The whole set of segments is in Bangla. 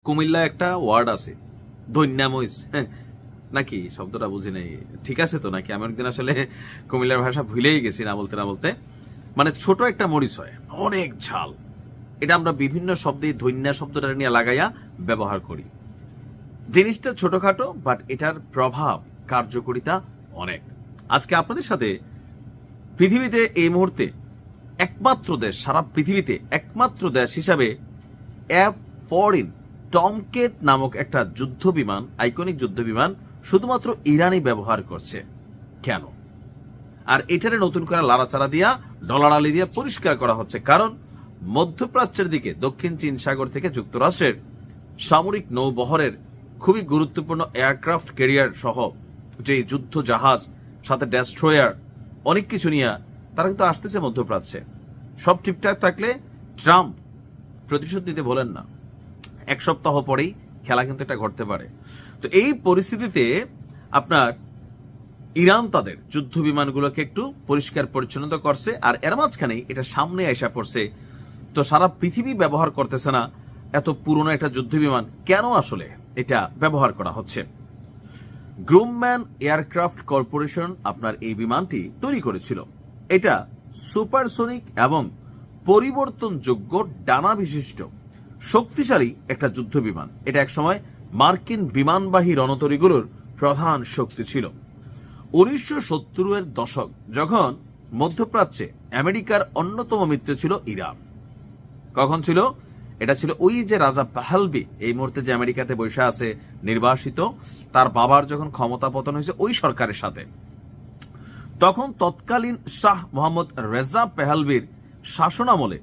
কুমিল্লা একটা ওয়ার্ড আছে দৈন্যামইস, নাকি শব্দটা বুঝি নাই, ঠিক আছে তো নাকি? আমি একদিন আসলে কুমিল্লার ভাষা ভুলেই গেছি না বলতে না বলতে। মানে ছোট একটা মরিচ হয়, অনেক ঝাল। এটা আমরা বিভিন্ন শব্দে ধৈন্যা শব্দটা নিয়ে লাগাইয়া ব্যবহার করি। জিনিসটা ছোটখাটো, বাট এটার প্রভাব কার্যকরিতা অনেক। আজকে আপনাদের সাথে পৃথিবীতে এই মুহূর্তে একমাত্র দেশ, সারা পৃথিবীতে একমাত্র দেশ হিসাবে F-14 টমকেট নামক একটা যুদ্ধ বিমান, আইকনিক যুদ্ধ বিমান শুধুমাত্র ইরানই ব্যবহার করছে। কেন? আর এটারে নতুন করে লাড়াচাড়া দিয়া ডলারালি দিয়ে পরিষ্কার করা হচ্ছে, কারণ মধ্যপ্রাচ্যের দিকে দক্ষিণ চীন সাগর থেকে যুক্তরাষ্ট্রের সামরিক নৌবহরের খুবই গুরুত্বপূর্ণ এয়ারক্রাফট ক্যারিয়ার সহ যে যুদ্ধ জাহাজ, সাথে ডেস্ট্রয়ার, অনেক কিছু নিয়ে তারা কিন্তু আসতেছে মধ্যপ্রাচ্যে। সব ঠিকঠাক থাকলে ট্রাম্প প্রতিশোধ নিতে বলেন না, এক সপ্তাহ পরেই খেলা কিন্তু এটা ঘটতে পারে। তো এই পরিস্থিতিতে আপনার ইরান তাদের যুদ্ধ বিমানগুলোকে একটু পরিষ্কার পরিচ্ছন্নতা করছে, আর এর মাঝখানেই এটা সামনে আইসা পড়ছে। তো সারা পৃথিবী ব্যবহার করতেছে না এত পুরনো একটা যুদ্ধ বিমান, কেন আসলে এটা ব্যবহার করা হচ্ছে? গ্রুমম্যান এয়ারক্রাফট কর্পোরেশন আপনার এই বিমানটি তৈরি করেছিল। এটা সুপারসোনিক এবং পরিবর্তনযোগ্য ডানা বিশিষ্ট শক্তিশালী একটা যুদ্ধ বিমান। এটা একসময় মার্কিন বিমানবাহী রণতরীগুলোর প্রধান শক্তি ছিল। 1970-এর দশক, যখন মধ্যপ্রাচ্যে আমেরিকার অন্যতম মিত্র ছিল ইরান। কখন ছিল? এটা ছিল ওই যে রাজা পাহলভি, এই মুহূর্তে যে আমেরিকাতে বসে আছে নির্বাসিত, তার বাবার যখন ক্ষমতা পতন হয়েছে ওই সরকারের সাথে, তখন তৎকালীন শাহ মোহাম্মদ রেজা পেহলভির শাসনামলে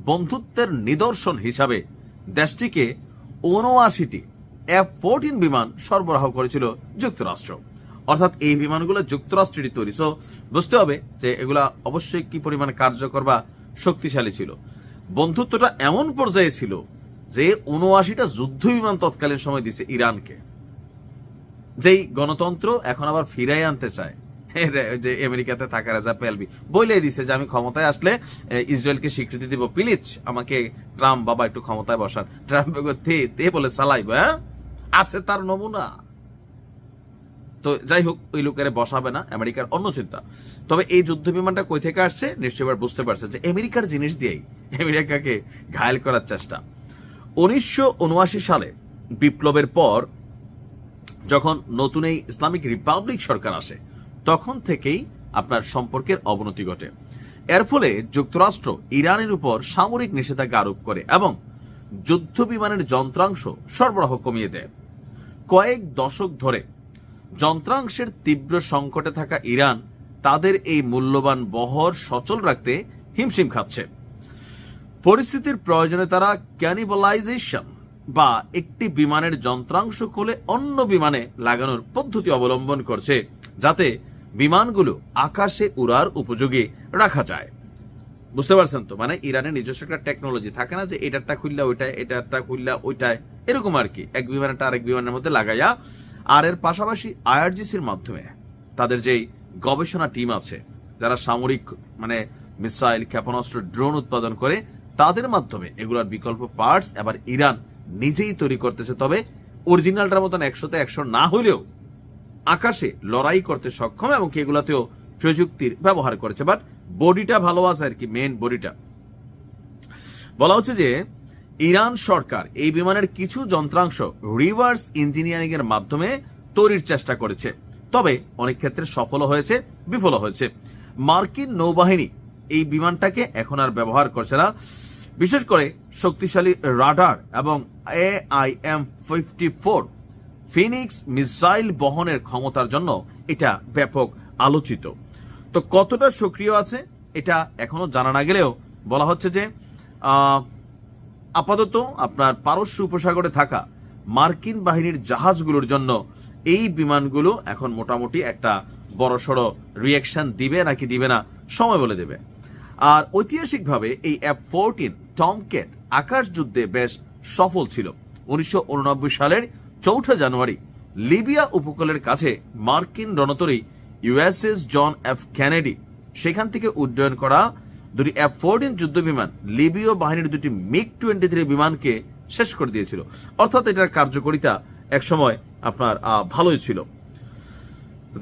বন্ধুত্বের নিদর্শন হিসাবে দেশটিকে ৭৯টি F-14 বিমান সরবরাহ করেছিল যুক্তরাষ্ট্র। অর্থাৎ এই বিমানগুলো যুক্তরাষ্ট্রেরই তৈরি। সো বুঝতে হবে যে এগুলা অবশ্যই কি পরিমাণ কার্যকর বা শক্তিশালী ছিল। বন্ধুত্বটা এমন পর্যায়ে ছিল যে ৭৯টা যুদ্ধ বিমান তৎকালীন সময় দিছে ইরানকে, যেই গণতন্ত্র এখন আবার ফিরাই আনতে চায়। যে আমেরিকাতে থাকা রেজা পেহলভি বলে দিছে যে আমি ক্ষমতায় আসলে ইসরায়েলকে স্বীকৃতি দিব, প্লিজ আমাকে ট্রাম্প বাবা একটু ক্ষমতায় বসান। ট্রাম্প বলে চালাইব, হ্যাঁ আছে তার নমুনা। তো যাই হোক, ওই লোকের বসাবে না, আমেরিকার অন্য চিন্তা। তবে এই যুদ্ধ বিমানটা কই থেকে আসছে নিশ্চয়ই এবার বুঝতে পারছে যে আমেরিকার জিনিস দিয়েই আমেরিকাকে ঘায়েল করার চেষ্টা। 1979 সালে বিপ্লবের পর যখন নতুন এই ইসলামিক রিপাবলিক সরকার আসে, তখন থেকেই আপনার সম্পর্কের অবনতি ঘটে। এর ফলে যুক্তরাষ্ট্র ইরানের উপর সামরিক নিষেধাজ্ঞা আরোপ করে এবং যুদ্ধ বিমানের যন্ত্রাংশ সরবরাহ কমিয়ে দেয়। কয়েক দশক ধরে যন্ত্রাংশের তীব্র সংকটে থাকা ইরান তাদের এই মূল্যবান বহর সচল রাখতে হিমশিম খাচ্ছে। পরিস্থিতির প্রয়োজনে তারা ক্যানিবালাইজেশন বা একটি বিমানের যন্ত্রাংশ খুলে অন্য বিমানে লাগানোর পদ্ধতি অবলম্বন করছে, যাতে বিমানগুলো আকাশে উড়ার উপযোগী রাখা যায়। বুঝতে পারছেন তো? মানে ইরানের নিজস্ব একটা টেকনোলজি থাকে না, যে এটারটা খুললা ওইটায়, এটারটা খুললা ওইটায়, এরকম আর কি, এক বিমানটা আরেক বিমানের মধ্যে লাগাইয়া। আর এর পাশাপাশি IRGCর মাধ্যমে তাদের যেই গবেষণা টিম আছে, যারা সামরিক মানে মিসাইল, ক্ষেপণাস্ত্র, ড্রোন উৎপাদন করে, তাদের মাধ্যমে এগুলোর বিকল্প পার্টস এবার ইরান নিজেই তৈরি করতেছে। তবে অরিজিনালটার মতন 100তে 100 না হলেও আকাশে লড়াই করতে সক্ষম, এবং এগুলাতেও প্রযুক্তির ব্যবহার করেছে। বাট বডিটা ভালো আছে আর কি, মেন বডিটা। বলা হচ্ছে যে ইরান সরকার এই বিমানের কিছু যন্ত্রাংশ রিভার্স ইঞ্জিনিয়ারিং এর মাধ্যমে তৈরির চেষ্টা করেছে, তবে অনেক ক্ষেত্রে সফল হয়েছে, বিফল হয়েছে। মার্কিন নৌবাহিনী এই বিমানটাকে এখন আর ব্যবহার করছে না, বিশেষ করে শক্তিশালী রাডার এবং AIM-54 ফিনিক্স মিসাইল বহনের ক্ষমতার জন্য এটা ব্যাপক আলোচিত। তো কতটা সক্রিয় আছে এটা এখনো জানা না গেলেও বলা হচ্ছে যে আপাতত আপনার পারস্য উপসাগরে থাকা মার্কিন বাহিনীর জাহাজগুলোর জন্য এই বিমানগুলো এখন মোটামুটি একটা বড়সড় রিয়াকশন দিবে নাকি দিবে না, সময় বলে দেবে। আর ঐতিহাসিকভাবে এই F-14 টমকেট আকাশ যুদ্ধে বেশ সফল ছিল। 1989 সালের 4 জানুয়ারি লিবিয়া উপকূলের কাছে মার্কিন রণতরী USS জন এফ কেনেডি, সেখান থেকে উড্ডয়ন করা দুটি F-14 যুদ্ধ বিমান লিবীয় বাহিনীর দুটি MiG-23 বিমানকে শেষ করে দিয়েছিল। অর্থাৎ এটার কার্যকারিতা একসময় আপনার ভালোই ছিল।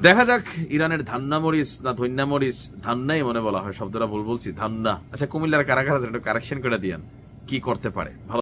দেখা যাক ইরানের ধান্না মরিচ না ধন্যা মরিচ, ধান্নাই মনে বলা হয়, শব্দটা ভুল বলছি, ধান্না। আচ্ছা কুমিল্লার কারা কারা একটু কারেকশন করে দিয়েন, কি করতে পারে ভালো।